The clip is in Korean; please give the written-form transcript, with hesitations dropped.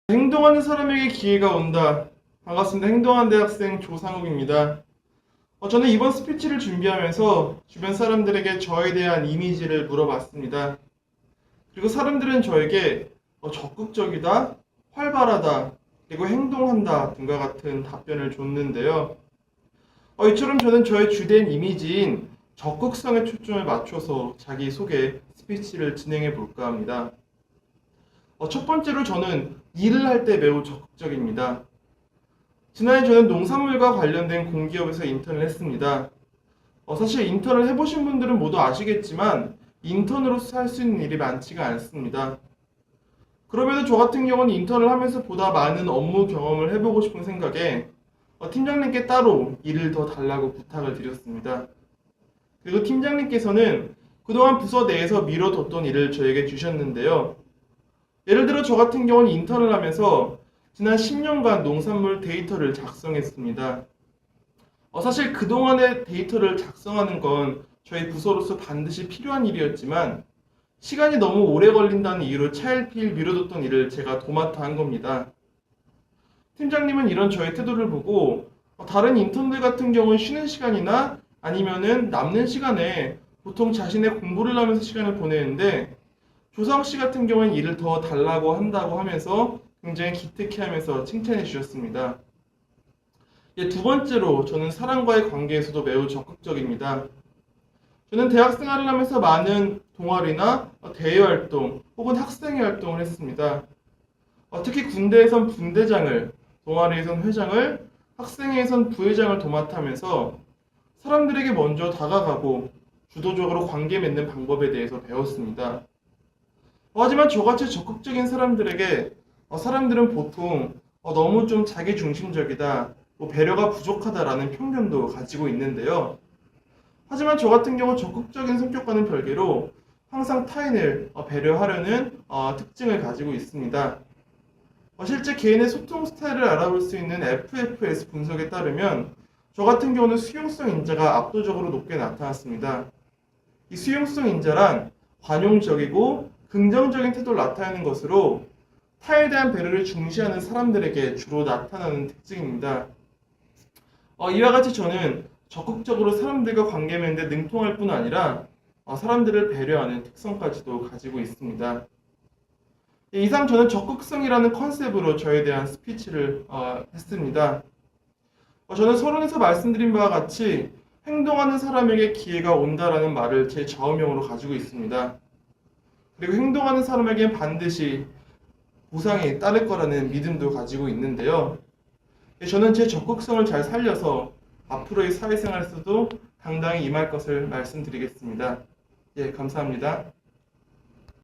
행동하는 사람에게 기회가 온다. 반갑습니다. 행동한 대학생 조상욱입니다. 저는 이번 스피치를 준비하면서 주변 사람들에게 저에 대한 이미지를 물어봤습니다. 그리고 사람들은 저에게 적극적이다, 활발하다, 그리고 행동한다 등과 같은 답변을 줬는데요. 이처럼 저는 저의 주된 이미지인 적극성에 초점을 맞춰서 자기소개 스피치를 진행해 볼까 합니다. 첫 번째로 저는 일을 할 때 매우 적극적입니다. 지난해 저는 농산물과 관련된 공기업에서 인턴을 했습니다. 사실 인턴을 해보신 분들은 모두 아시겠지만 인턴으로서 할 수 있는 일이 많지가 않습니다. 그럼에도 저 같은 경우는 인턴을 하면서 보다 많은 업무 경험을 해보고 싶은 생각에 팀장님께 따로 일을 더 달라고 부탁을 드렸습니다. 그리고 팀장님께서는 그동안 부서 내에서 미뤄뒀던 일을 저에게 주셨는데요. 예를 들어 저 같은 경우는 인턴을 하면서 지난 10년간 농산물 데이터를 작성했습니다. 사실 그동안의 데이터를 작성하는 건 저희 부서로서 반드시 필요한 일이었지만 시간이 너무 오래 걸린다는 이유로 차일피일 미뤄뒀던 일을 제가 도맡아 한 겁니다. 팀장님은 이런 저의 태도를 보고 다른 인턴들 같은 경우는 쉬는 시간이나 아니면은 남는 시간에 보통 자신의 공부를 하면서 시간을 보내는데 조상욱 씨 같은 경우는 일을 더 달라고 한다고 하면서 굉장히 기특해하면서 칭찬해 주셨습니다. 두 번째로 저는 사람과의 관계에서도 매우 적극적입니다. 저는 대학 생활을 하면서 많은 동아리나 대외 활동 혹은 학생회 활동을 했습니다. 특히 군대에선 분대장을, 동아리에선 회장을, 학생회에선 부회장을 도맡으면서 사람들에게 먼저 다가가고 주도적으로 관계 맺는 방법에 대해서 배웠습니다. 하지만 저같이 적극적인 사람들에게 사람들은 보통 너무 좀 자기중심적이다, 배려가 부족하다라는 편견도 가지고 있는데요. 하지만 저 같은 경우 적극적인 성격과는 별개로 항상 타인을 배려하려는 특징을 가지고 있습니다. 실제 개인의 소통 스타일을 알아볼 수 있는 FFS 분석에 따르면 저 같은 경우는 수용성 인자가 압도적으로 높게 나타났습니다. 이 수용성 인자란 관용적이고 긍정적인 태도를 나타내는 것으로 타에 대한 배려를 중시하는 사람들에게 주로 나타나는 특징입니다. 이와 같이 저는 적극적으로 사람들과 관계 맺는데 능통할 뿐 아니라 사람들을 배려하는 특성까지도 가지고 있습니다. 이상 저는 적극성이라는 컨셉으로 저에 대한 스피치를 했습니다. 저는 서론에서 말씀드린 바와 같이 행동하는 사람에게 기회가 온다라는 말을 제 좌우명으로 가지고 있습니다. 그리고 행동하는 사람에겐 반드시 보상이 따를 거라는 믿음도 가지고 있는데요. 저는 제 적극성을 잘 살려서 앞으로의 사회생활에서도 당당히 임할 것을 말씀드리겠습니다. 감사합니다.